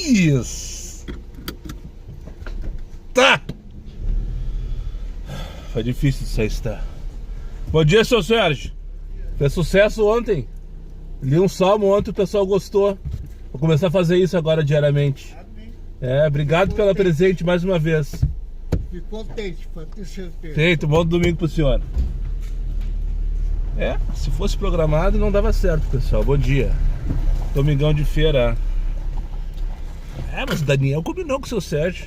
Isso! Tá! Foi difícil isso aí, tá? Bom dia, seu Sérgio. Fez sucesso ontem. Li um salmo ontem, o pessoal gostou. Vou começar a fazer isso agora diariamente. Obrigado pela presente mais uma vez. Fico contente, pode ter certeza. Feito, bom domingo pro senhor. Se fosse programado não dava certo, pessoal. Bom dia. Domingão de feira. Mas o Daniel combinou com o seu Sérgio.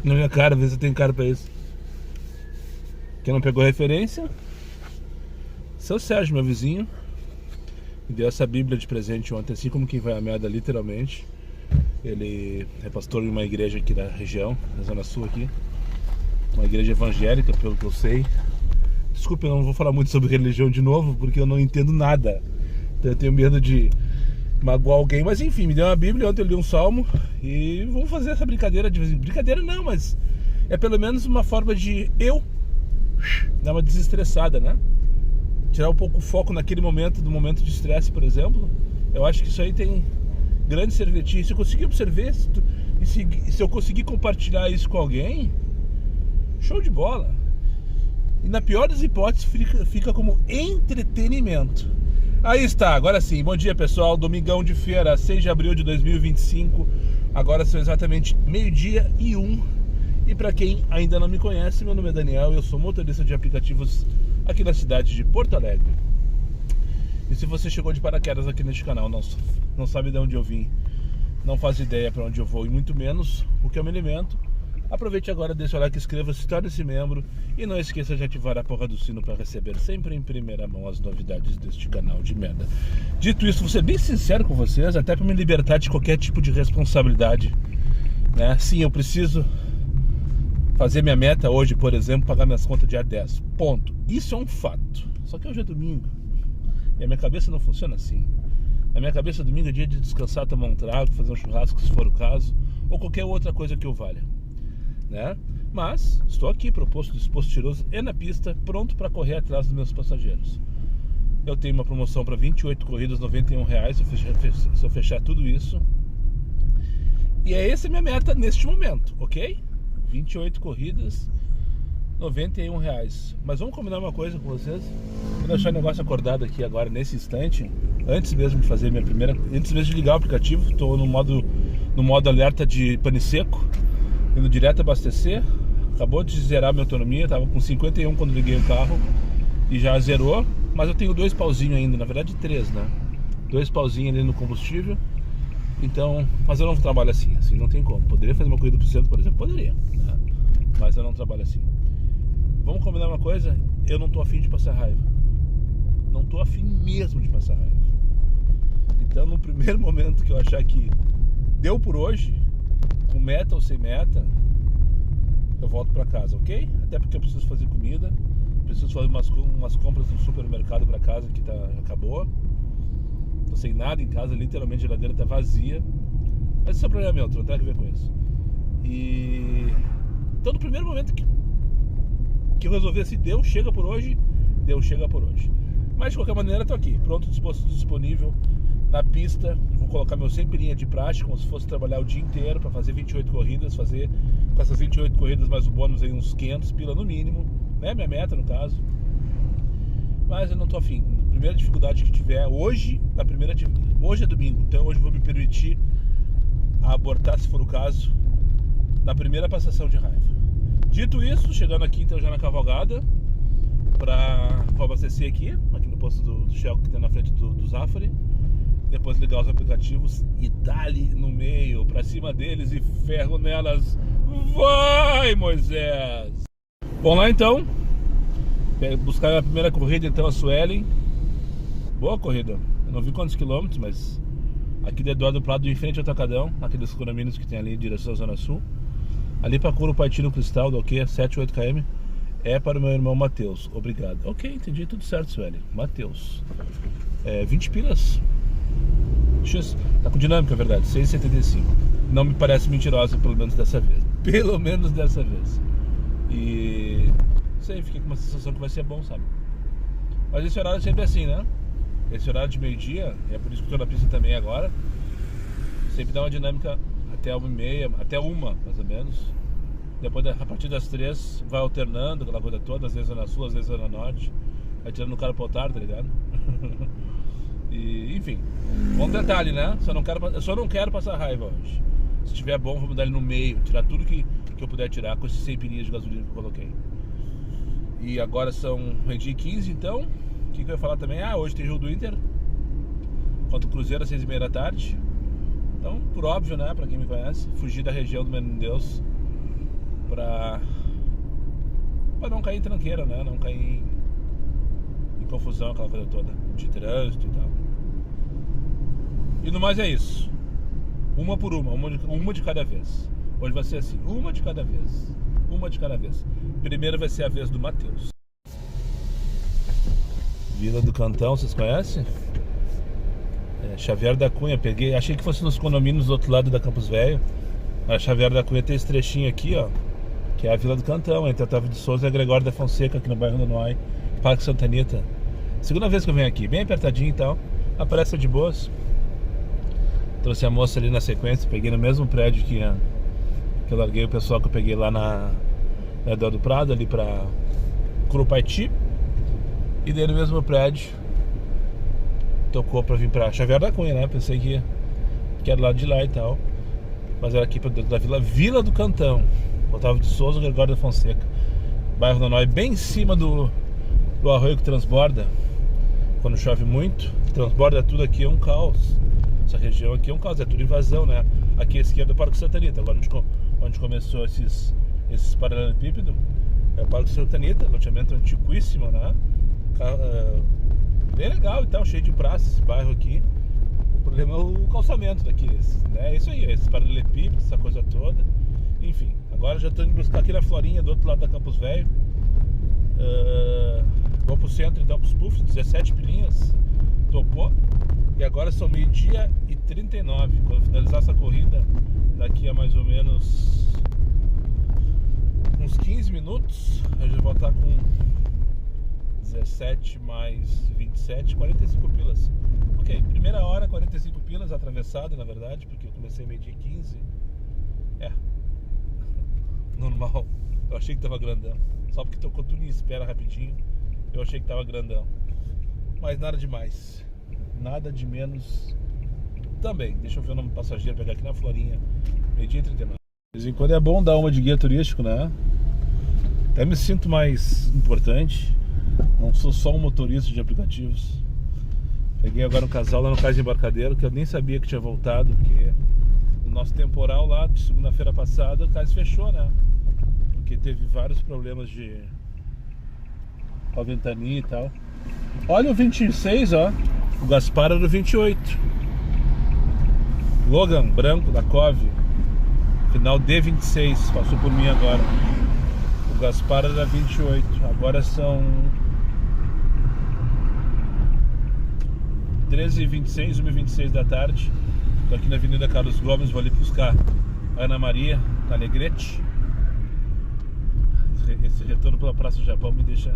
Na minha cara, vê se eu tenho cara pra isso. Quem não pegou referência? Seu Sérgio, meu vizinho. Me deu essa Bíblia de presente ontem, assim como quem vai a merda, literalmente. Ele é pastor de uma igreja aqui da região, na Zona Sul aqui. Uma igreja evangélica, pelo que eu sei. Desculpe, eu não vou falar muito sobre religião de novo, porque eu não entendo nada. Então eu tenho medo de magoar alguém. Mas enfim, me deu uma Bíblia, ontem eu li um salmo. E vamos fazer essa brincadeira de vez em quando. Brincadeira não, mas é pelo menos uma forma de eu dar uma desestressada, né? Tirar um pouco o foco naquele momento, do momento de estresse, por exemplo. Eu acho que isso aí tem grande serventia. Se eu conseguir observar, se eu conseguir compartilhar isso com alguém, show de bola. E na pior das hipóteses fica como entretenimento. Aí está, agora sim, bom dia pessoal, domingão de feira, 6 de abril de 2025. Agora são exatamente 12:01. E para quem ainda não me conhece, meu nome é Daniel, eu sou motorista de aplicativos aqui na cidade de Porto Alegre. E se você chegou de paraquedas aqui neste canal, não sabe de onde eu vim, não faz ideia para onde eu vou e muito menos o que eu me alimento, aproveite agora, deixa o like, inscreva-se, torne-se membro e não esqueça de ativar a porra do sino para receber sempre em primeira mão as novidades deste canal de merda. Dito isso, vou ser bem sincero com vocês, até para me libertar de qualquer tipo de responsabilidade, né? Sim, eu preciso fazer minha meta hoje, por exemplo, pagar minhas contas dia 10. Ponto. Isso é um fato. Só que hoje é domingo. E a minha cabeça não funciona assim. Na minha cabeça, domingo é dia de descansar, tomar um trago, fazer um churrasco, se for o caso, ou qualquer outra coisa que eu valha, né? Mas estou aqui, proposto, disposto, cheiroso e na pista, pronto para correr atrás dos meus passageiros. Eu tenho uma promoção para 28 corridas, R$91, se eu fechar tudo isso. E essa a minha meta neste momento, ok? 28 corridas, R$91. Mas vamos combinar uma coisa com vocês. Vou deixar o negócio acordado aqui agora, nesse instante. Antes mesmo de fazer minha primeira... Antes mesmo de ligar o aplicativo, estou no modo alerta de pane seco, indo direto abastecer. Acabou de zerar minha autonomia, estava com 51 quando liguei o carro e já zerou. Mas eu tenho 2 pauzinhos ainda, na verdade 3, né? 2 pauzinhos ali no combustível. Então, mas eu não trabalho assim não tem como. Poderia fazer uma corrida por cento, por exemplo? Poderia, né? Mas eu não trabalho assim. Vamos combinar uma coisa? Eu não tô afim de passar raiva. Não tô afim mesmo de passar raiva. Então, no primeiro momento que eu achar que deu por hoje, com meta ou sem meta, eu volto pra casa, ok? Até porque eu preciso fazer comida, preciso fazer umas compras no supermercado pra casa que acabou. Tô sem nada em casa, literalmente a geladeira tá vazia. Mas isso é problema meu, não tem nada a ver com isso. Então no primeiro momento que eu resolvi assim, deu, chega por hoje. Mas de qualquer maneira tô aqui, pronto, disponível na pista. Vou colocar meu 100 pilinha de praxe, como se fosse trabalhar o dia inteiro para fazer 28 corridas, fazer com essas 28 corridas mais o bônus aí uns 500 pila no mínimo, né? Minha meta no caso. Mas eu não tô afim. A primeira dificuldade que tiver hoje, hoje é domingo, então hoje eu vou me permitir abortar, se for o caso, na primeira passação de raiva. Dito isso, chegando aqui então já na cavalgada para abastecer aqui no posto do Shell que tem na frente do Zafari. Depois ligar os aplicativos e dali no meio, pra cima deles e ferro nelas. Vai, Moisés! Vamos lá então. Buscar a primeira corrida então, a Suelen. Boa corrida. Eu não vi quantos quilômetros, mas aqui de Eduardo Prado, em frente ao Atacadão, aqueles condomínios que tem ali em direção à Zona Sul. Ali para Curupaiti no Cristal, do ok, 7, 8 km. É para o meu irmão Matheus. Obrigado. Ok, entendi tudo certo, Suelen. Matheus. 20 pilas. X. Tá com dinâmica, é verdade. 6,75. Não me parece mentirosa, pelo menos dessa vez. Pelo menos dessa vez. E... não sei, fiquei com uma sensação que vai ser bom, sabe? Mas esse horário é sempre assim, né? Esse horário de meio-dia, é por isso que eu tô na pista também agora. Sempre dá uma dinâmica até 1h30, até 1 mais ou menos. Depois, a partir das 3, vai alternando aquela coisa toda. Às vezes é na sul, às vezes é na norte. Vai tirando o cara pro altar, tá ligado? E, enfim, bom detalhe, né? Eu só não quero passar raiva hoje. Se tiver bom, vou mudar ele no meio. Tirar tudo que eu puder tirar com esses 100 pilinhas de gasolina que eu coloquei. E agora são 20h15, então o que eu ia falar também? Hoje tem jogo do Inter contra o Cruzeiro às 6h30 da tarde. Então, por óbvio, né, pra quem me conhece, fugir da região do Menino Deus pra não cair em tranqueira, né? Não cair em confusão, aquela coisa toda de trânsito e tal. E no mais é isso. Uma por uma de cada vez. Hoje vai ser assim, uma de cada vez. Uma de cada vez. Primeiro vai ser a vez do Matheus. Vila do Cantão, vocês conhecem? Xavier da Cunha, peguei. Achei que fosse nos condomínios do outro lado da Campos Velho. A Xavier da Cunha tem esse trechinho aqui, ó, que é a Vila do Cantão, entre Otávio de Souza e a Gregório da Fonseca, aqui no bairro do Noai, Parque Santa Anita. Segunda vez que eu venho aqui, bem apertadinho e tal. Aparece de boas. Trouxe a moça ali na sequência, peguei no mesmo prédio que eu larguei o pessoal que eu peguei lá na Eduardo do Prado, ali pra Curupaiti. E daí no mesmo prédio tocou pra vir pra Xavier da Cunha, né? Pensei que era do lado de lá e tal. Mas era aqui pra dentro da Vila do Cantão, Otávio de Souza e Gregório da Fonseca, bairro do Noai, bem em cima do arroio que transborda. Quando chove muito, transborda tudo aqui, é um caos. Essa região aqui é um caos, é tudo invasão, né? Aqui à esquerda é o Parque Santa Anita, agora onde começou esses paralelepípedos, é o Parque Santa Anita, loteamento antiquíssimo, né? Bem legal e tal, cheio de praça esse bairro aqui. O problema é o calçamento daqui, né? É isso aí, esse paralelepípedo, essa coisa toda. Enfim, agora já estou indo buscar aqui na Florinha, do outro lado da Campos Velho. Vou pro centro então, pros puffs, 17 pilinhas, topou. E agora são 12h39. Quando finalizar essa corrida, daqui a mais ou menos uns 15 minutos, eu já vou estar com 17 mais 27, 45 pilas. Ok, primeira hora, 45 pilas, atravessada na verdade, porque eu comecei meio-dia 15. Normal. Eu achei que tava grandão. Só porque tocou tudo em espera rapidinho, eu achei que tava grandão. Mas nada demais. Nada de menos também. Deixa eu ver o nome do passageiro, pegar aqui na Florinha. Meio-dia 39. De vez em quando é bom dar uma de guia turístico, né? Até me sinto mais importante. Não sou só um motorista de aplicativos. Peguei agora um casal lá no Cais de Embarcadero, que eu nem sabia que tinha voltado, porque o nosso temporal lá de segunda-feira passada, o cais fechou, né? Porque teve vários problemas com a ventania e tal. Olha o 26, ó. O Gaspar era o 28. Logan, branco, da Cove. Final D26, passou por mim agora. O Gaspar era 28. Agora são 13h26, 1h26 da tarde. Tô aqui na Avenida Carlos Gomes, vou ali buscar a Ana Maria, na Alegrete. Esse retorno pela Praça do Japão me deixa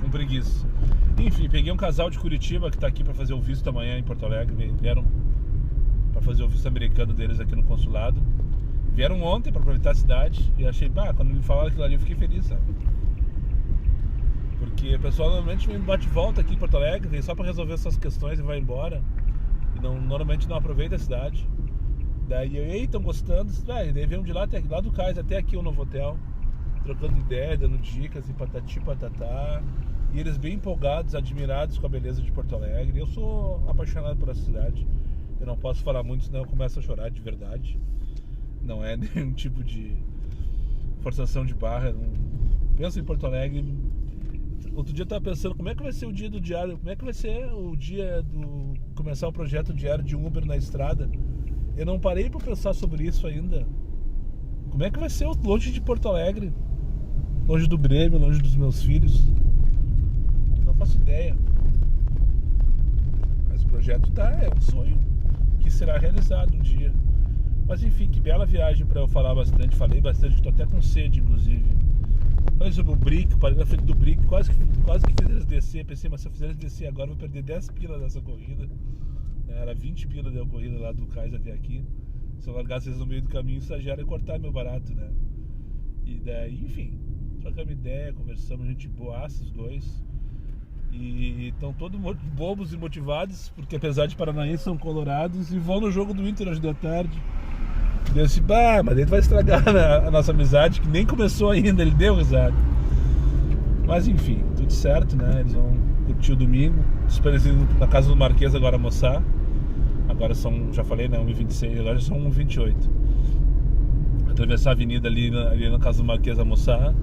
com preguiça. Enfim, peguei um casal de Curitiba que tá aqui pra fazer o visto amanhã em Porto Alegre. Vieram pra fazer o visto americano deles aqui no consulado. Vieram ontem pra aproveitar a cidade. E achei, quando me falaram aquilo ali eu fiquei feliz, sabe? Porque o pessoal normalmente me bate volta aqui em Porto Alegre, vem só pra resolver essas questões e vai embora. E normalmente não aproveita a cidade. Daí eu, estão gostando? Daí vem de lá, lá do cais até aqui o novo hotel, trocando ideia, dando dicas e patati patatá. E eles bem empolgados, admirados com a beleza de Porto Alegre. Eu sou apaixonado por essa cidade. Eu não posso falar muito, senão eu começo a chorar de verdade. Não é nenhum tipo de forçação de barra. Penso em Porto Alegre. Outro dia eu tava pensando como é que vai ser o dia do diário, como é que vai ser o dia do começar o projeto diário de Uber na estrada. Eu não parei para pensar sobre isso ainda. Como é que vai ser longe de Porto Alegre, longe do Grêmio, longe dos meus filhos? Não faço ideia. Mas o projeto é um sonho que será realizado um dia. Mas enfim, que bela viagem para eu falar bastante. Falei bastante, estou até com sede, inclusive. Falei sobre o Brick, parei na frente do Brick, quase que fiz eles descer. Pensei, mas se eu fizer eles descer agora, eu vou perder 10 pila dessa corrida. Era 20 pila da corrida lá do Cais até aqui. Se eu largasse eles no meio do caminho, o estagiário ia cortar meu barato, né? E daí, enfim, trocamos ideia, conversamos, gente boaça os dois. E estão todos bobos e motivados, porque apesar de paranaenses, são colorados e vão no jogo do Inter hoje da tarde. Eu disse, mas ele vai estragar a nossa amizade, que nem começou ainda, ele deu risada. Mas enfim, tudo certo, né? Eles vão curtir o domingo. Espero eles indo na casa do Marquês agora almoçar. Agora são, já falei, né? 1h26, agora já são 1h28. Atravessar a avenida ali na casa do Marquês almoçar.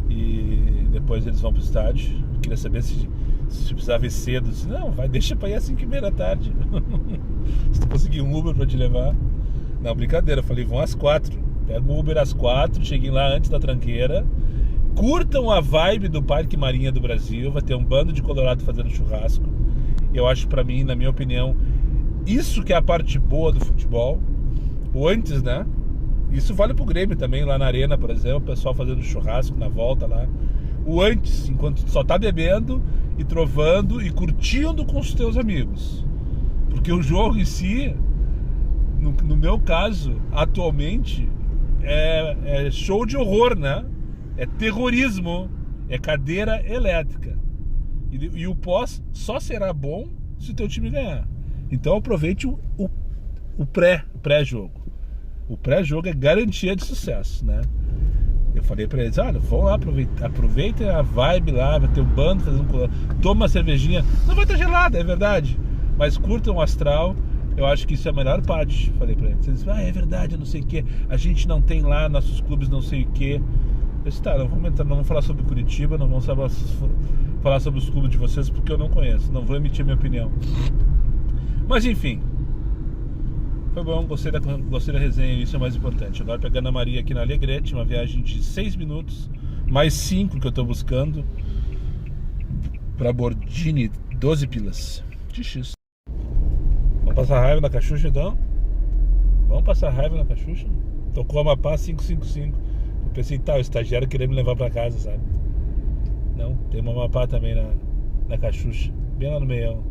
E depois eles vão pro estádio. Queria saber se precisava ir cedo. Disse, não, deixa pra ir às 5h30 da tarde. Se tu conseguir um Uber pra te levar. Não, brincadeira, eu falei, vão às 4. Pega um Uber às 4, cheguem lá antes da tranqueira. Curtam a vibe do Parque Marinha do Brasil. Vai ter um bando de colorado fazendo churrasco. Eu acho, pra mim, na minha opinião, isso que é a parte boa do futebol. O antes, né? Isso vale pro Grêmio também, lá na arena, por exemplo. O pessoal fazendo churrasco na volta lá. O antes, enquanto tu só tá bebendo e trovando e curtindo com os teus amigos. Porque o jogo em si, no meu caso, atualmente, é show de horror, né? É terrorismo, é cadeira elétrica. E o pós só será bom se o teu time ganhar. Então aproveite o pré-jogo. O pré-jogo é garantia de sucesso, né? Eu falei pra eles, olha, vão lá, aproveitem a vibe lá, vai ter um bando fazendo toma uma cervejinha, não vai estar gelada, é verdade, mas curtam o astral. Eu acho que isso é a melhor parte. Falei pra eles, eles é verdade, não sei o que, a gente não tem lá, nossos clubes não sei o que. Eu disse, tá, não vamos falar sobre Curitiba, não vamos falar sobre os clubes de vocês, porque eu não conheço, não vou emitir minha opinião. Mas enfim, foi bom, gostei da resenha, isso é o mais importante. Agora pegando a Maria aqui na Alegrete, uma viagem de 6 minutos, mais 5 que eu tô buscando, pra Bordini, 12 pilas. XX. Vamos passar raiva na Caxuxa então? Vamos passar raiva na Caxuxa? Tocou a Amapá 555. Eu pensei, tá, o estagiário queria me levar pra casa, sabe? Não, tem uma Amapá também na Caxuxa, bem lá no meião.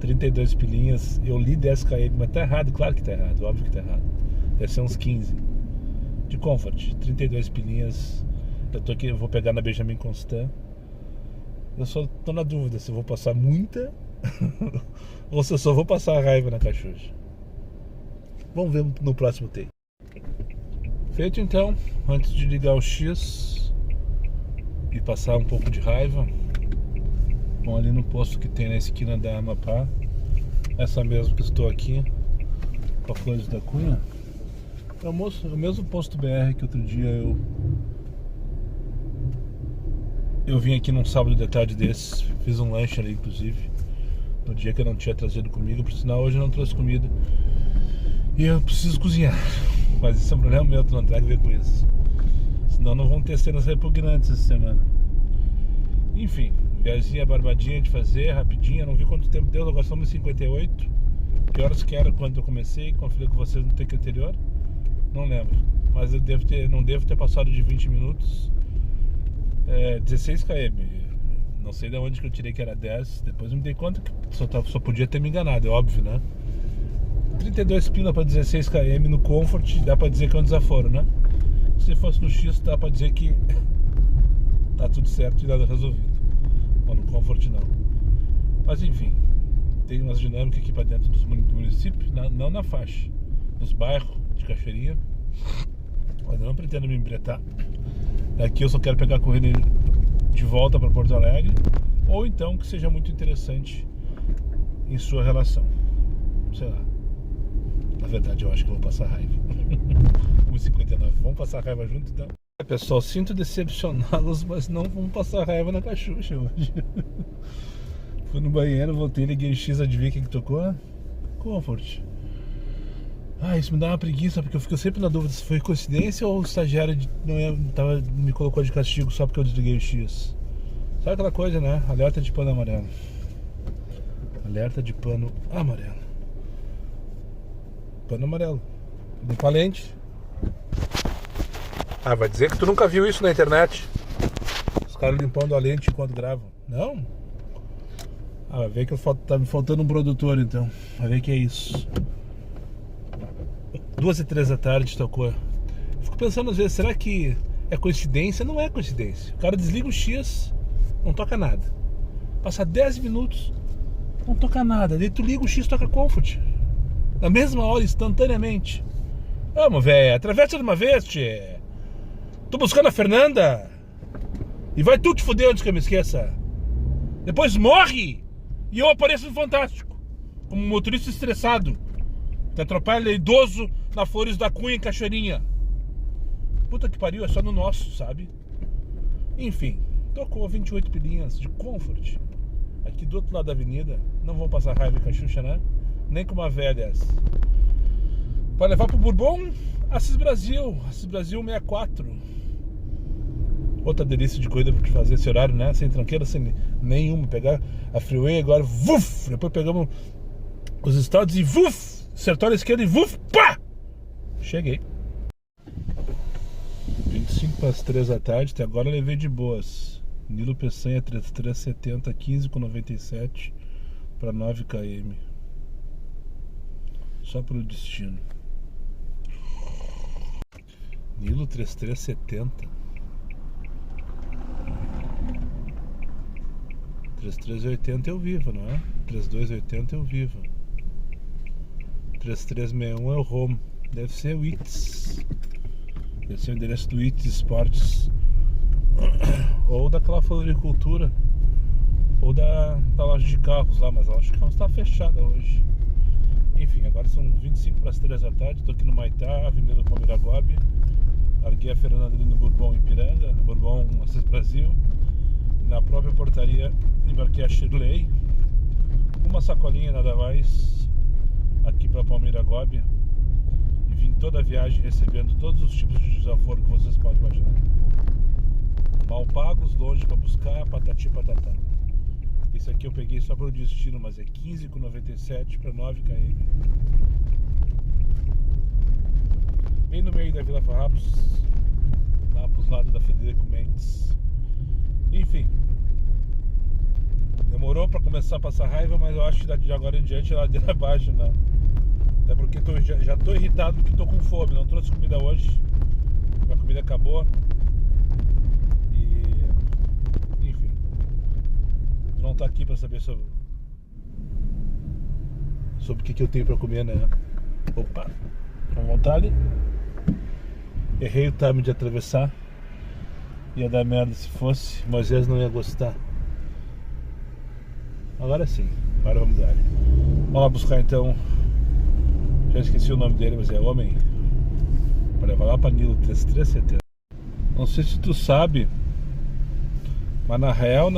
32 pilinhas, eu li 10 km, mas tá errado, claro que tá errado, óbvio que tá errado. Deve ser uns 15. De Comfort, 32 pilinhas. Eu tô aqui, eu vou pegar na Benjamin Constant. Eu só tô na dúvida se eu vou passar muita ou se eu só vou passar raiva na Caxuxa. Vamos ver no próximo take. Feito então, antes de ligar o X e passar um pouco de raiva, vamos ali no posto que tem na esquina da Amapá, essa mesmo que estou aqui, com a Flores da Cunha. É o mesmo posto BR que outro dia eu vim aqui num sábado de tarde desses, fiz um lanche ali inclusive, no dia que eu não tinha trazido comigo, por sinal hoje eu não trouxe comida e eu preciso cozinhar, mas isso é um problema meu, tu não tem a ver com isso, senão não vão ter cenas repugnantes essa semana. Enfim, viagemzinha barbadinha de fazer, rapidinha, não vi quanto tempo deu, agora somos 58. Que horas que era quando eu comecei, como eu falei com vocês no take anterior, não lembro, mas eu não devo ter passado de 20 minutos. 16 km, não sei de onde que eu tirei que era 10, depois me dei conta que só podia ter me enganado, é óbvio, né? 32 pila para 16 km no Comfort, dá pra dizer que é um desaforo, né? Se fosse no X, dá pra dizer que tá tudo certo e nada resolvido. Ou no Comfort não. Mas enfim, tem umas dinâmicas aqui pra dentro do município, não na faixa, nos bairros de Cachoeirinha. Mas eu não pretendo me embretar. Daqui eu só quero pegar a corrida de volta para Porto Alegre, ou então que seja muito interessante em sua relação. Sei lá. Na verdade eu acho que eu vou passar raiva. 1h59. Vamos passar raiva junto então? Pessoal, sinto decepcioná-los, mas não vamos passar raiva na Caxuxa hoje. Fui no banheiro, voltei, liguei o X, adivinha quem que tocou? Comfort. Isso me dá uma preguiça, porque eu fico sempre na dúvida se foi coincidência ou o estagiário me colocou de castigo só porque eu desliguei o X. Sabe aquela coisa, né? Alerta de pano amarelo. Alerta de pano amarelo. Pano amarelo. Limpar a lente. Ah, vai dizer que tu nunca viu isso na internet? Os caras limpando a lente enquanto gravam. Não? Ah, vai ver que tá me faltando um produtor então. Vai ver que é isso. 2h03 da tarde tocou. Fico pensando às vezes, será que é coincidência? Não é coincidência. O cara desliga o X, não toca nada. Passa 10 minutos, não toca nada. Daí tu liga o X, toca Comfort. Na mesma hora, instantaneamente. Vamos, velho, atravessa de uma vez, tchê. Tô buscando a Fernanda. E vai tu te fuder antes que eu me esqueça. Depois morre e eu apareço no Fantástico como um motorista estressado que atropela idoso na Flores da Cunha, em Cachoeirinha. Puta que pariu, é só no nosso, sabe? Enfim, tocou 28 pilinhas de Comfort aqui do outro lado da avenida. Não vão passar raiva com a Xuxa, né? Nem com uma velha dessa. Para levar pro Bourbon, Assis Brasil 64. Outra delícia de coisa pra te fazer esse horário, né? Sem tranqueira, sem nenhuma. Pegar a freeway agora, vuf! Depois pegamos os estados e vuf! Sertório esquerdo e vuf! Pá! Cheguei. 3 da tarde, até agora eu levei de boas. Nilo Peçanha 3370, 15,97 para 9 km. Só pelo destino. Nilo 3370. 3380 eu vivo, não é? 3280 eu vivo. 3361 é o home. Deve ser o ITS. Deve ser o endereço do ITS Esportes. Ou daquela floricultura. Ou da loja de carros lá, mas a loja de carros está fechada hoje. Enfim, agora são 25 para as 3 da tarde. Estou aqui no Maitá, Avenida Pomiragobe. Larguei a Fernanda ali no Bourbon Ipiranga, no Bourbon Assis Brasil. Na própria portaria embarquei a Shirley. Uma sacolinha nada mais aqui para Pomiragobe. E vim toda a viagem recebendo todos os tipos de desaforo que vocês podem imaginar. Mal pagos, longe para buscar, patati patatá. Esse aqui eu peguei só pelo destino, mas é 15,97 para 9 km. Bem no meio da Vila Farrapos, lá pros lados da Federico Mendes. Enfim, demorou para começar a passar raiva, mas eu acho que de agora em diante é ladeira abaixo, né? Até porque já tô irritado porque tô com fome, não trouxe comida hoje. Minha comida acabou. E enfim, tu não tá aqui para saber sobre o que eu tenho para comer, né? Opa, com vontade. Errei o time de atravessar. Ia dar merda se fosse, Moisés não ia gostar. Agora sim, agora vamos dar. Vamos lá buscar então. Já esqueci o nome dele, mas é homem. Para levar lá para Nilo 3370. Não sei se tu sabe, mas na real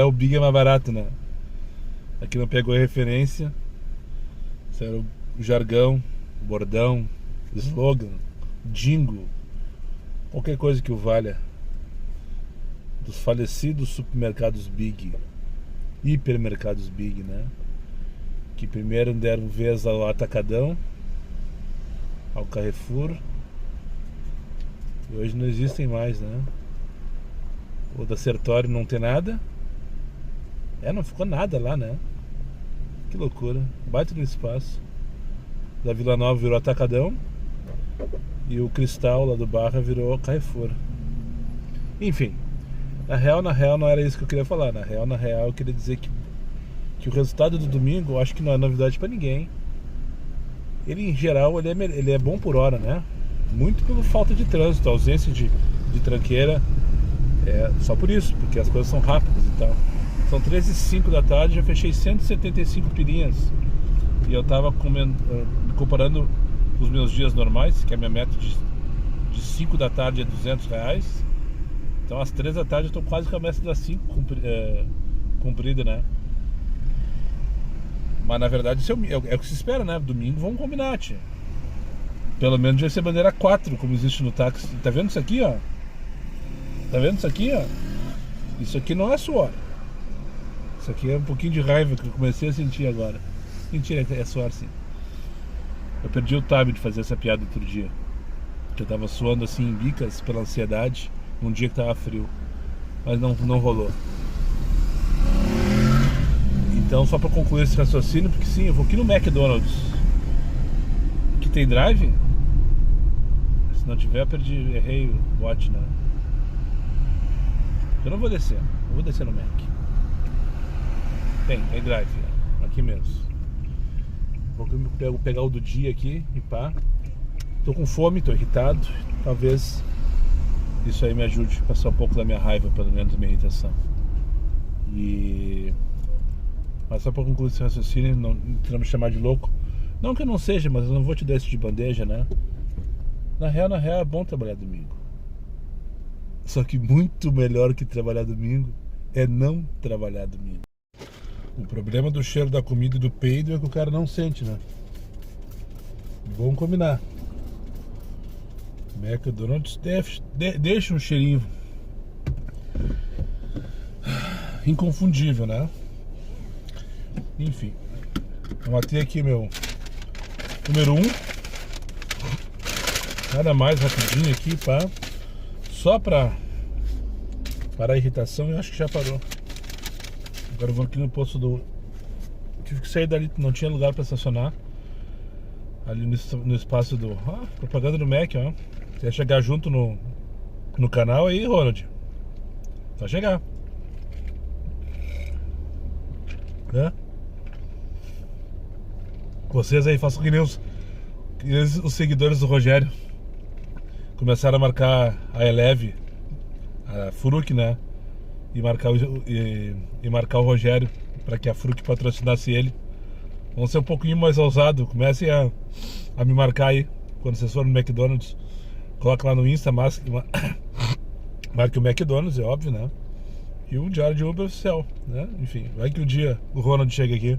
o Big é mais barato, né? Aqui não pegou a referência. Isso era o jargão, o bordão, o slogan, jingle, qualquer coisa que o valha. Dos falecidos supermercados Big, hipermercados Big, né? Que primeiro deram vez ao Atacadão, ao Carrefour, e hoje não existem mais, né? O da Sertório não tem nada. Não ficou nada lá, né? Que loucura, baita no espaço. Da Vila Nova virou Atacadão e o Cristal lá do Barra virou Carrefour. Enfim, na real não era isso que eu queria falar. Na real eu queria dizer que o resultado do domingo eu acho que não é novidade pra ninguém. Ele em geral ele é bom por hora, né? Muito pela falta de trânsito, ausência de tranqueira. É só por isso, porque as coisas são rápidas e tal. São 13h05 da tarde, já fechei 175 pilinhas. E eu tava comparando os meus dias normais, que é a minha meta de 5 da tarde é R$200. Então às 3 da tarde eu tô quase com a meta das 5 cumprida, né? Mas na verdade isso é o que se espera, né? Domingo vamos combinar, tia. Pelo menos vai ser bandeira 4, como existe no táxi. Tá vendo isso aqui, ó? Tá vendo isso aqui, ó? Isso aqui não é suor. Isso aqui é um pouquinho de raiva que eu comecei a sentir agora. Mentira, é suor sim. Eu perdi o time de fazer essa piada outro dia. Que eu tava suando assim em bicas pela ansiedade num dia que tava frio. Mas não rolou. Então, só pra concluir esse raciocínio, porque sim, eu vou aqui no McDonald's. Que tem drive? Se não tiver, errei o watch, né? Eu não vou descer. Eu vou descer no Mac. Tem drive, né? Aqui mesmo. Vou pegar o do dia aqui e pá. Tô com fome, tô irritado. Talvez isso aí me ajude a passar um pouco da minha raiva, pelo menos da minha irritação. Mas só pra concluir esse raciocínio, não me chamar de louco. Não que eu não seja, mas eu não vou te dar isso de bandeja, né? Na real é bom trabalhar domingo. Só que muito melhor que trabalhar domingo é não trabalhar domingo. O problema do cheiro da comida e do peido é que o cara não sente, né? Vamos combinar. McDonald's deixa um cheirinho inconfundível, né? Enfim, eu matei aqui meu número 1. Nada mais, rapidinho aqui, pá. Só pra parar a irritação. Eu acho que já parou. Agora eu vou aqui no posto do... Tive que sair dali, não tinha lugar pra estacionar. Ali no espaço do... propaganda do Mac, ó. Você ia chegar junto no canal aí, Ronald. Só chegar. Né? Vocês aí façam que nem os seguidores do Rogério. Começaram a marcar a Eleve, a Fruc, né? E marcar o Rogério para que a Fruc patrocinasse ele. Vamos ser um pouquinho mais ousado. Comecem a me marcar aí quando vocês forem no McDonald's. Coloca lá no Insta, marque o McDonald's, é óbvio, né? E o Diário de Uber oficial, né? Enfim, vai que um dia o Ronald chega aqui.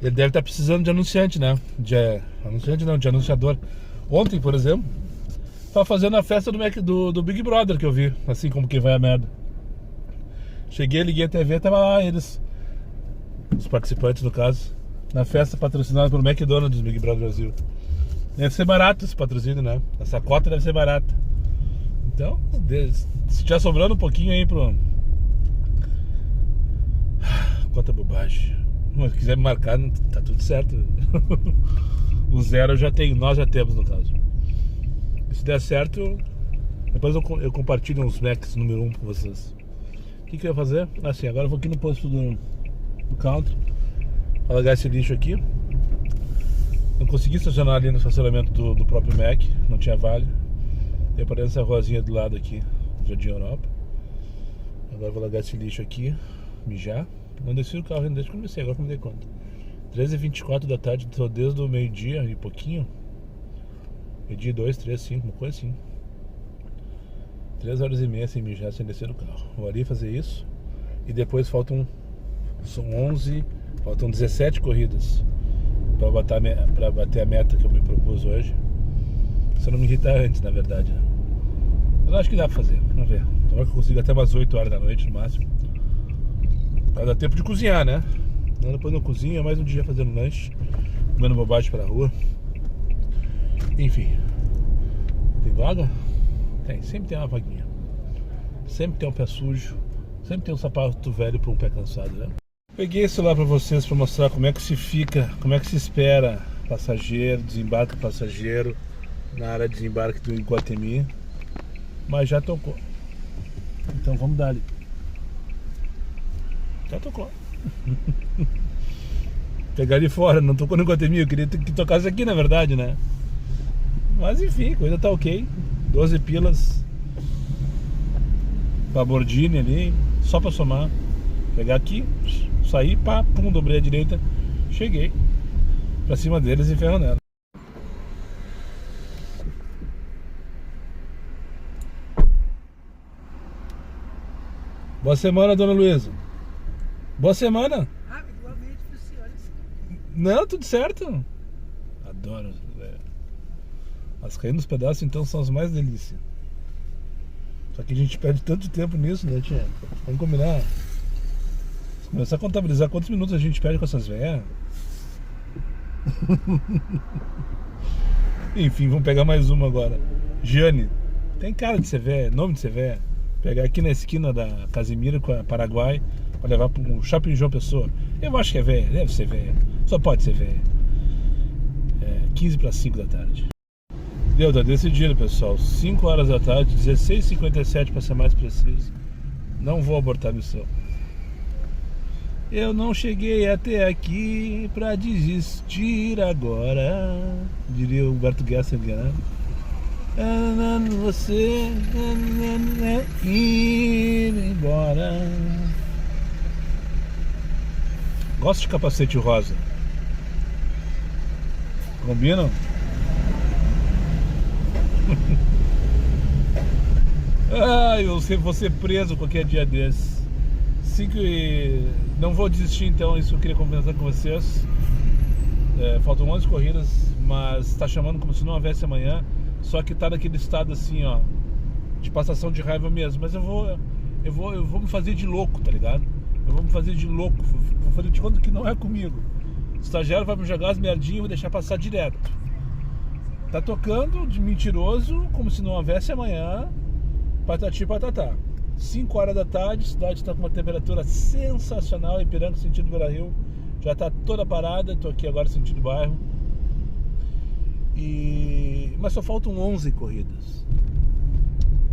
Ele deve estar precisando de anunciante, né? De anunciador. Ontem, por exemplo, tava fazendo a festa do Big Brother que eu vi, assim como que vai a merda. Cheguei, liguei a TV, tava lá eles, os participantes no caso, na festa patrocinada pelo McDonald's Big Brother Brasil. Deve ser barato esse patrocínio, né? Essa cota deve ser barata. Então, se tiver sobrando um pouquinho aí pro... Quanta bobagem. Se quiser me marcar, tá tudo certo. O 0 eu já tenho, nós já temos no caso. E se der certo, depois eu compartilho uns Macs número 1 com vocês. O que eu ia fazer? Assim, agora eu vou aqui no posto do country pra largar esse lixo aqui. Não consegui estacionar ali no estacionamento do próprio Mac, não tinha vaga. Eu parei nessa ruazinha do lado aqui, Jardim Europa. Agora eu vou largar esse lixo aqui, mijar. Não desci o carro ainda desde que comecei, agora que me dei conta. 13h24 da tarde, tô desde o meio-dia e pouquinho. Meio-dia 2, 3, 5, uma coisa assim. 3 horas e meia sem mijar, sem descer do carro. Vou ali fazer isso. E depois faltam 17 corridas pra bater a meta que eu me propus hoje. Se eu não me irritar antes, na verdade, né? Mas acho que dá pra fazer, vamos ver. Tomara que eu consiga até umas 8 horas da noite no máximo. Vai dar tempo de cozinhar, né? Depois não cozinha, mais um dia fazendo lanche, comendo bobagem pela rua. Enfim. Tem vaga? Tem, sempre tem uma vaguinha. Sempre tem um pé sujo. Sempre tem um sapato velho para um pé cansado, né? Peguei esse lá pra vocês pra mostrar como é que se fica, como é que se espera passageiro, desembarque passageiro na área de desembarque do Iguatemi. Mas já tocou. Então vamos dar ali. Já tocou. Pegar ali fora, não tocou no Iguatemi, eu queria que tocasse aqui na verdade, né? Mas enfim, a coisa tá ok. 12 pilas Lamborghini ali, só pra somar. Pegar aqui, sair, pá, pum, dobrei a direita. Cheguei pra cima deles e ferro nela. Boa semana, dona Luísa. Boa semana. Ah, igualmente para os senhores. Não, tudo certo. Adoro. As caindo nos pedaços então são as mais delícias. Só que a gente perde tanto tempo nisso, né, tia? Vamos combinar. Começar a contabilizar quantos minutos a gente perde com essas velhas. Enfim, vamos pegar mais uma agora. Jane, tem cara de ser velha, nome de ser velha. Pegar aqui na esquina da Casimiro com a Paraguai pra levar para um shopping João Pessoa. Eu acho que é velha, deve ser velha. Só pode ser velha. 15 para 5 da tarde. Deu, tá decidido, pessoal. 5 horas da tarde, 16h57 para ser mais preciso. Não vou abortar a missão. Eu não cheguei até aqui pra desistir agora, diria o Humberto Gessinger, né? Você ir embora. Gosto de capacete rosa. Combinam? Eu vou ser preso qualquer dia desses. Não vou desistir, então, isso eu queria conversar com vocês. Faltam 11 corridas, mas está chamando como se não houvesse amanhã. Só que tá naquele estado assim, ó, de passação de raiva mesmo. Mas eu vou me fazer de louco, tá ligado? Eu vou me fazer de louco, vou fazer de conta que não é comigo. O estagiário vai me jogar as merdinhas e vou deixar passar direto. Tá tocando de mentiroso, como se não houvesse amanhã. Patati patatá. 5 horas da tarde, a cidade está com uma temperatura sensacional. Ipiranga, sentido Beira-Rio, já está toda parada. Estou aqui agora sentido bairro. Mas só faltam 11 corridas,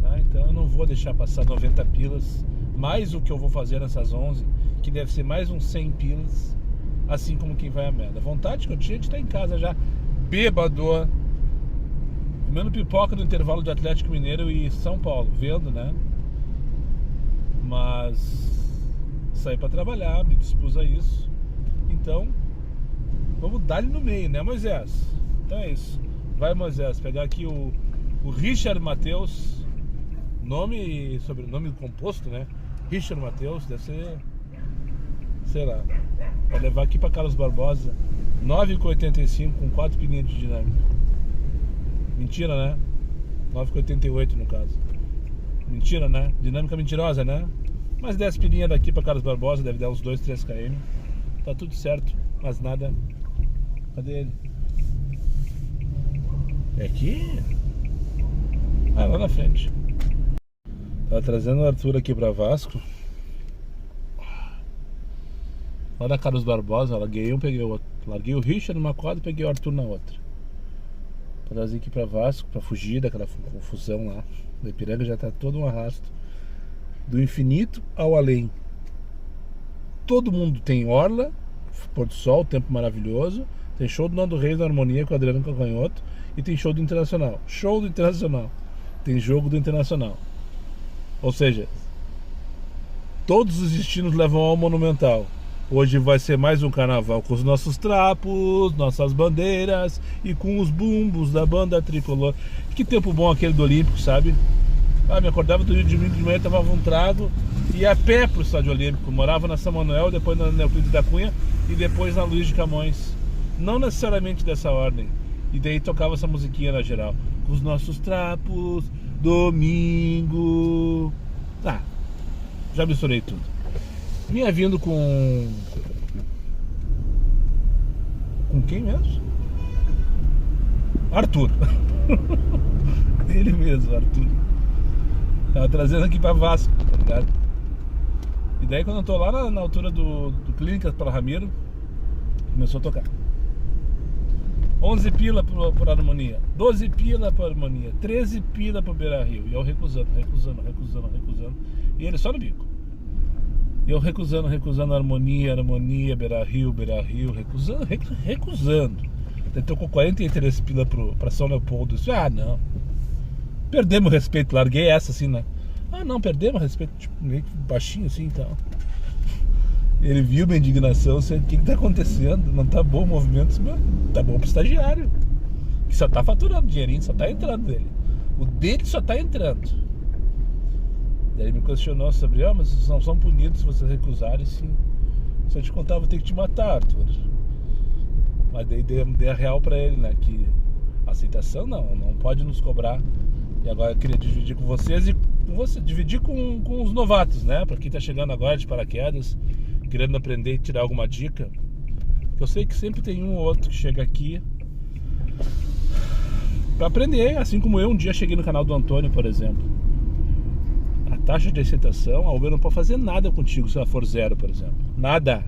tá? Então eu não vou deixar passar 90 pilas, mais o que eu vou fazer nessas 11, que deve ser mais uns 100 pilas, assim como quem vai a merda. Vontade que eu tinha de estar em casa já, bêbado, comendo pipoca no intervalo de Atlético Mineiro e São Paulo, vendo, né? Mas saí para trabalhar, me dispus a isso. Então vamos dar-lhe no meio, né, Moisés? Então é isso. Vai, Moisés, pegar aqui o Richard Matheus, nome e sobrenome composto, né? Richard Matheus, deve ser, sei lá, vai levar aqui para Carlos Barbosa, 9,85 com 4 pininhas de dinâmica. Mentira, né? 9,88 no caso. Mentira, né? Dinâmica mentirosa, né? Mas 10 pilinhas daqui para Carlos Barbosa, deve dar uns 2, 3 km. Tá tudo certo, mas nada. Cadê ele? É aqui? Ah, lá na frente. Tava trazendo o Arthur aqui pra Vasco. Lá da Carlos Barbosa, larguei um, peguei o outro. Larguei o Richard numa quadra e peguei o Arthur na outra. Pra trazer aqui pra Vasco, pra fugir daquela confusão lá. O Ipiranga já tá todo um arrasto. Do infinito ao além. Todo mundo tem orla, pôr do sol, tempo maravilhoso. Tem show do Nando Reis na Harmonia com o Adriano Calcanhoto. E tem show do Internacional. Show do Internacional. Tem jogo do Internacional. Ou seja, todos os destinos levam ao Monumental. Hoje vai ser mais um carnaval com os nossos trapos, nossas bandeiras e com os bumbos da banda tricolor. Que tempo bom aquele do Olímpico, sabe? Me acordava do domingo de manhã, tomava um trago e ia a pé pro Estádio Olímpico. Morava na São Manuel, depois na Euclides da Cunha e depois na Luiz de Camões. Não necessariamente dessa ordem. E daí tocava essa musiquinha na geral. Com os nossos trapos, domingo. Já misturei tudo. Vinha vindo com quem mesmo? Arthur. Ele mesmo, Arthur. Tava trazendo aqui pra Vasco, tá ligado? E daí quando eu tô lá na altura do Clínicas para Ramiro, começou a tocar. 11 pila por Harmonia, 12 pila por Harmonia, 13 pila pro Beira-Rio. E eu recusando. E ele só no bico. E eu recusando Harmonia, Beira-Rio, recusando. Ele tocou 43 pila pra São Leopoldo. Disse, não. Perdemos o respeito, larguei essa assim, né? Não, perdemos o respeito, tipo, meio que baixinho assim e tal. Ele viu minha indignação, o que tá acontecendo? Não tá bom o movimento, mas tá bom pro estagiário. Que só tá faturando dinheirinho, só tá entrando dele. O dele só tá entrando. Daí ele me questionou sobre, mas vocês não são punidos se vocês recusarem, sim. Se eu te contar, eu vou ter que te matar, Arthur. Mas daí dei a real pra ele, né? Que a aceitação não pode nos cobrar. E agora eu queria dividir com vocês e dividir com os novatos, né? Pra quem tá chegando agora de paraquedas. querendo aprender e tirar alguma dica, eu sei que sempre tem um ou outro que chega aqui pra aprender, assim como eu um dia cheguei no canal do Antônio, por exemplo. A taxa de aceitação, a Uber não pode fazer nada contigo se ela for 0, por exemplo. Nada.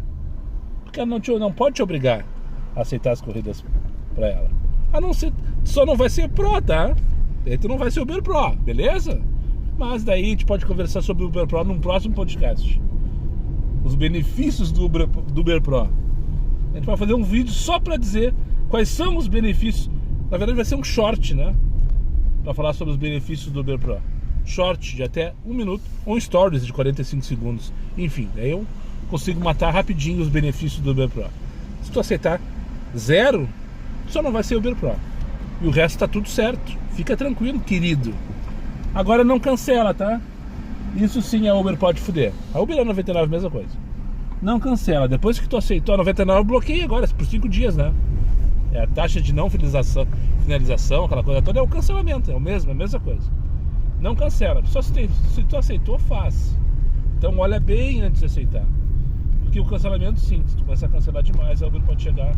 Porque ela não pode te obrigar a aceitar as corridas pra ela. A não ser, só não vai ser Pro, tá? Daí tu não vai ser Uber Pro, beleza? Mas daí a gente pode conversar sobre o Uber Pro num próximo podcast. Os benefícios do Uber Pro. A gente vai fazer um vídeo só pra dizer quais são os benefícios. Na verdade vai ser um short, né? Pra falar sobre os benefícios do Uber Pro. Short de até 1 minuto, ou stories de 45 segundos. Enfim, daí eu consigo matar rapidinho os benefícios do Uber Pro. Se tu aceitar 0, só não vai ser Uber Pro. E o resto tá tudo certo. Fica tranquilo, querido. Agora não cancela, tá? Isso sim a Uber pode fuder. A Uber é 99, mesma coisa. Não cancela. Depois que tu aceitou a 99, bloqueia agora, por 5 dias, né? É a taxa de não finalização, aquela coisa toda, é o cancelamento. É a mesma coisa. Não cancela. Só se tu aceitou, faz. Então olha bem antes de aceitar. Porque o cancelamento, sim, se tu começar a cancelar demais, a Uber pode chegar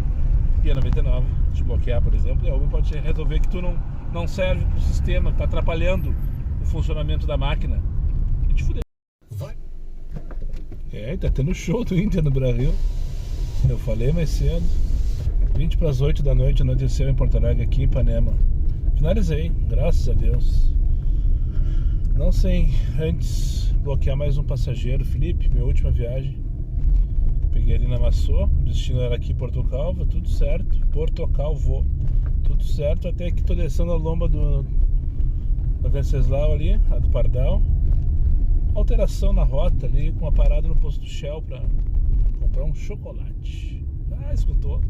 e a 99 te bloquear, por exemplo, e a Uber pode resolver que tu não serve pro sistema, tá atrapalhando o funcionamento da máquina e te fuder. É, tá tendo show do Inter no Brasil. Eu falei mais cedo. 20 para as 8 da noite, anoiteceu em Porto Alegre, aqui em Ipanema. Finalizei, graças a Deus. Não sei, antes bloquear mais um passageiro, Felipe, minha última viagem. Peguei ali na Massô, o destino era aqui Porto Calvo, tudo certo. Porto Calvo, tudo certo, até que tô descendo a lomba da Venceslau ali, a do Pardal. Alteração na rota ali, com uma parada no posto Shell pra comprar um chocolate. Ah, escutou?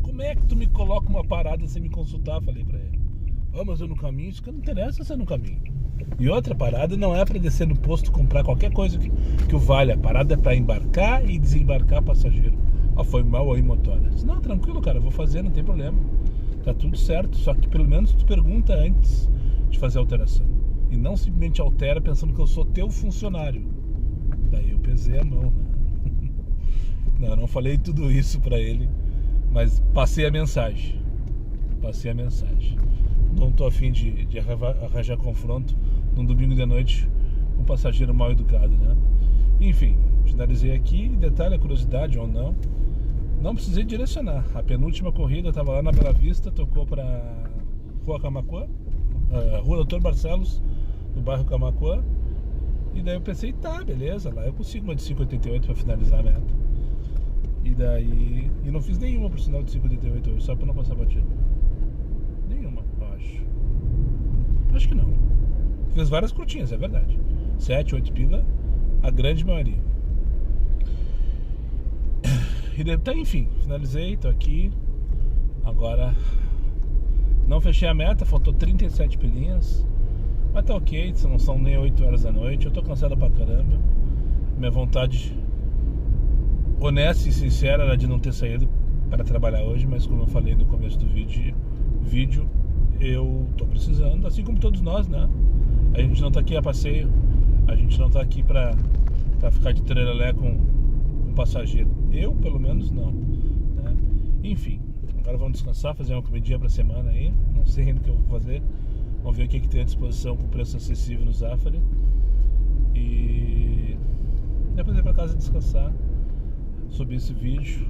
Como é que tu me coloca uma parada sem me consultar? Falei pra ele. Ah, mas eu no caminho, isso que não interessa se é no caminho. E outra parada não é pra descer no posto comprar qualquer coisa que o valha. A parada é pra embarcar e desembarcar passageiro. Ah, foi mal aí, motora. Disse, não, tranquilo, cara, eu vou fazer, não tem problema. Tá tudo certo, só que pelo menos tu pergunta antes de fazer a alteração. E não simplesmente altera pensando que eu sou teu funcionário. Daí eu pesei a mão, né? Não, eu não falei tudo isso pra ele, mas passei a mensagem. Não tô afim de arranjar confronto num domingo de noite com um passageiro mal educado, né? Enfim, finalizei aqui. Detalhe, a curiosidade ou não, não precisei direcionar. A penúltima corrida eu tava lá na Bela Vista, tocou pra Rua Camaquã, Rua Doutor Barcelos, no bairro Camaquã. E daí eu pensei, tá, beleza, lá eu consigo uma de 5,88 pra finalizar a meta. E daí... E não fiz nenhuma por sinal de 5,88 hoje, só pra não passar batido. Nenhuma, eu acho. Acho que não. Fiz várias curtinhas, é verdade. 7, 8 pila, a grande maioria. E daí, tá, enfim, finalizei, tô aqui. Agora não fechei a meta, faltou 37 pilinhas. Mas tá ok, não são nem 8 horas da noite. Eu tô cansado pra caramba. Minha vontade honesta e sincera era de não ter saído para trabalhar hoje, mas como eu falei no começo do vídeo, eu tô precisando, assim como todos nós, né? A gente não tá aqui a passeio, a gente não tá aqui pra ficar de trelelé com passageiro. Eu, pelo menos, não, né? Enfim, agora vamos descansar, fazer uma comidinha pra semana aí. Não sei ainda o que eu vou fazer. Vamos ver o que tem à disposição com preço acessível no Zafari. E depois ir pra casa descansar sobre esse vídeo.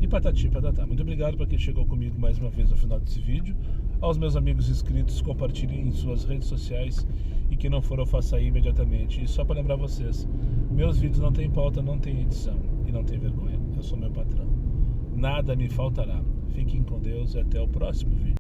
E patati, patatá. Muito obrigado para quem chegou comigo mais uma vez ao final desse vídeo. Aos meus amigos inscritos, compartilhem em suas redes sociais. E quem não for, eu faça aí imediatamente. E só para lembrar vocês, meus vídeos não tem pauta, não tem edição e não tem vergonha. Eu sou meu patrão. Nada me faltará. Fiquem com Deus e até o próximo vídeo.